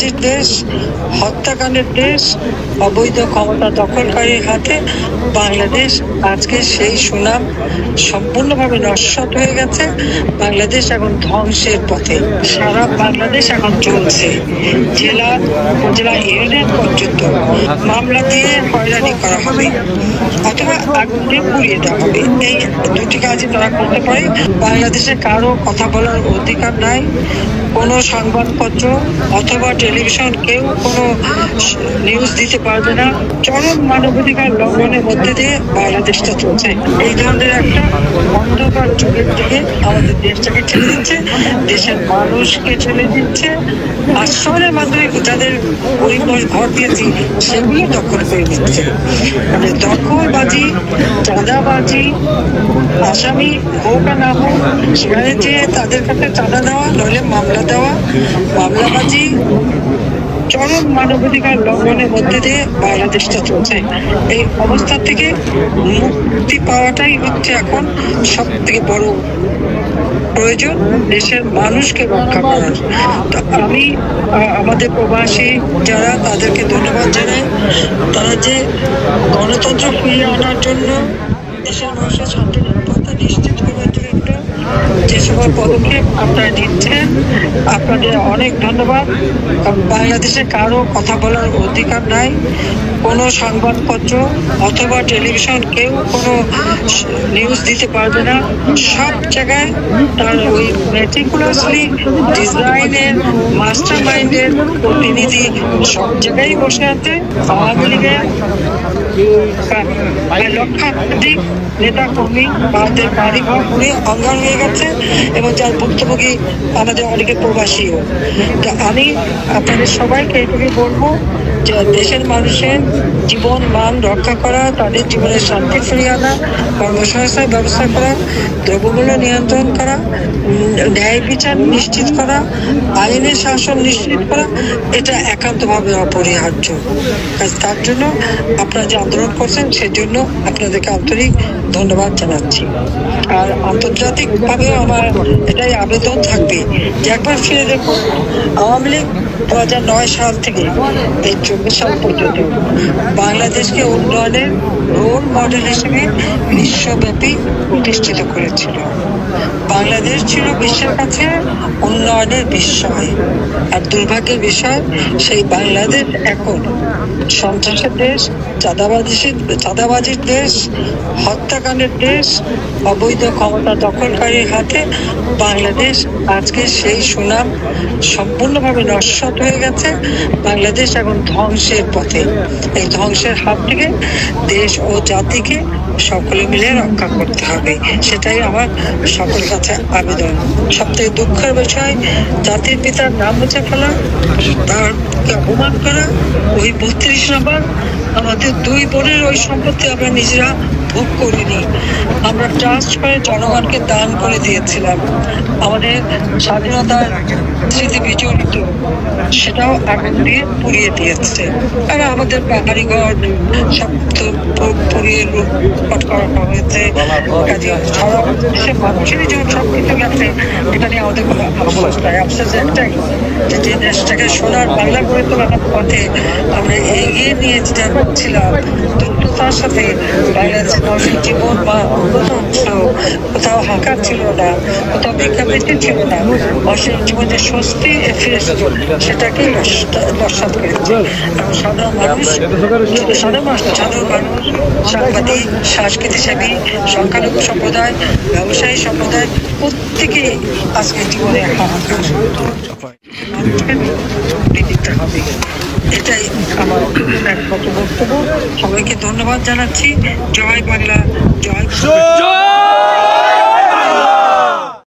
চাঁদাবাজির দেশ, হত্যাকাণ্ডের দেশ, অবৈধ ক্ষমতা দখলকারীর হাতে বাংলাদেশ আজকে সেই সুনাম সম্পূর্ণভাবে নস্যাৎ হয়ে গেছে। বাংলাদেশ এখন ধ্বংসের পথে। সারা বাংলাদেশ এখন চলছে, জেলা উপজেলা ইউনিয়ন পর্যন্ত মামলা দিয়ে হয়রানি করা হবে অথবা আগুন দিয়ে পুড়িয়ে দেওয়া হবে। এই দুটি কাজই তারা করতে পারে। বাংলাদেশে কারো কথা বলার অধিকার নাই। কোনো সংবাদপত্র অথবা টেলিভিশন কেউ কোনো নিউজ দিতে পারবে না। চরম মানবাধিকার লঙ্ঘনের মধ্যে দিয়ে বাংলাদেশটা চলছে। এই ধরনের একটা অন্ধকার যুগের দিকে আমাদের দেশটাকে ঠেলে দিচ্ছে, দেশের মানুষকে ঠেলে দিচ্ছে। আশ্রয়ের মাধ্যমে যাদের পরিবার ঘর দিয়েছি সেগুলো দখল করে দিচ্ছে। মানে দখলবাজি, চাঁদাবাজি, আসামি হোক আর না হোক সেখানে যে তাদের কাছে চাঁদা দেওয়া নইলে মামলা দেওয়া, মামলাবাজি, চরম মানবাধিকার লঙ্ঘনের মধ্যে দিয়ে বাংলাদেশটা চলছে। এই অবস্থা থেকে মুক্তি পাওয়াটাই হচ্ছে এখন সব থেকে বড় প্রয়োজন, দেশের মানুষকে রক্ষা করার। তো আমি আমাদের প্রবাসী যারা তাদেরকে ধন্যবাদ জানাই। তারা যে গণতন্ত্র ফিরিয়ে আনার জন্য, দেশের মানুষের শান্তি নিরাপত্তা নিশ্চিত করার জন্য যে সকল পদক্ষেপ আপনারা নিচ্ছেন, আপনাদের অনেক ধন্যবাদ। বাংলাদেশে কারো কথা বলার অধিকার নাই। কোনো সংবাদপত্র অথবা টেলিভিশন কেউ কোনো নিউজ দিতে পারবে না। সব জায়গায় তার ওই মেটিকুলাসলি ডিজাইনের মাস্টার মাইন্ডের প্রতিনিধি সব জায়গায় বসে আছে। আওয়ামী লীগের লক্ষাধিক নেতা কর্মী তাদের বাড়ি ঘর পুড়ে অঙ্গার হয়ে গেছে এবং যার ভুক্তভোগী আমাদের অনেকে প্রবাসীও। তো আমি আপনাদের সবাইকে এইটুকুই বলবো যে দেশের মানুষের জীবন মান রক্ষা করা, তাদের জীবনের শান্তি ফিরিয়ে আনা, কর্মসংস্থান ব্যবস্থা করা, দ্রব্যমূল্য নিয়ন্ত্রণ করা, ন্যায় বিচার নিশ্চিত করা, আইনের শাসন নিশ্চিত করা, এটা একান্তভাবে অপরিহার্য। তার জন্য আপনারা যে আন্দোলন করছেন সেজন্য আপনাদেরকে আন্তরিক ধন্যবাদ জানাচ্ছি। আর আন্তর্জাতিকভাবে আমার এটাই আবেদন থাকবে যে একবার ফিরে দেখুন, আওয়ামী লীগ 2009 সাল থেকে এই 24 সাল পর্যন্ত বাংলাদেশকে উন্নয়নের রোল মডেল হিসেবে বিশ্বব্যাপী প্রতিষ্ঠিত করেছিল। বাংলাদেশ ছিল বিশ্বের কাছে উন্নয়নের বিস্ময়। আর দুর্ভাগ্যের বিষয়, সেই বাংলাদেশ এখন সন্ত্রাসের দেশ, চাঁদাবাজির দেশ, হত্যাকাণ্ডের দেশ, অবৈধ ক্ষমতা দখলকারীর হাতে বাংলাদেশ আজকে সেই সুনাম সম্পূর্ণভাবে নস্যাৎ হয়ে গেছে। বাংলাদেশ এখন ধ্বংসের পথে। এই ধ্বংসের হাত থেকে দেশ ও জাতিকে সকলে মিলে রক্ষা করতে হবে, সেটাই আমার সকলের কাছে আবেদন। সবথেকে দুঃখের বিষয়, জাতির পিতার নাম মুছে ফেলা, তারকে অপমান করা। ওই 32 নম্বর আমাদের 2 বোনের ওই সম্পত্তি আমরা নিজেরা ভোগ করিনি, আমরা ট্রাস্ট করে জনগণকে দান করে দিয়েছিলাম। আমাদের স্বাধীনতার স্মৃতি বিজড়িত, সেটাও আগুন দিয়ে পুড়িয়ে দিয়েছে। আর আমাদের বাড়িঘর সব পুড়িয়ে লুটপাট করা হয়েছে। সারা দেশের মানুষেরই যখন সব কিছু গেছে, এটা নিয়ে আমাদের কোনো আফসোস নাই। আফসোস একটাই যে দেশটাকে সোনার বাংলা করে তোলার পথে আমরা এগিয়ে নিয়ে যাচ্ছিলাম, দ্রুততার সাথে বাংলাদেশের মানুষের জীবন বা উন্নত ছিল, কোথাও হাঁকার ছিল না, কোথাও ভিক্ষাবৃত্তি ছিল না, মানুষের জীবনে স্বস্তি ফিরেছিল, সেটাকেই নস্যাৎ করেছে। এবং সাধারণ মানুষ, সাংবাদিক, সংস্কৃতিসেবী, সংখ্যালঘু সম্প্রদায়, ব্যবসায়ী সম্প্রদায় প্রত্যেকেই আজকে জীবনে হাহাকার। দিতে হবে, এটাই আমার একমাত্র বক্তব্য। সবাইকে ধন্যবাদ জানাচ্ছি। জয় বাংলা, জয়।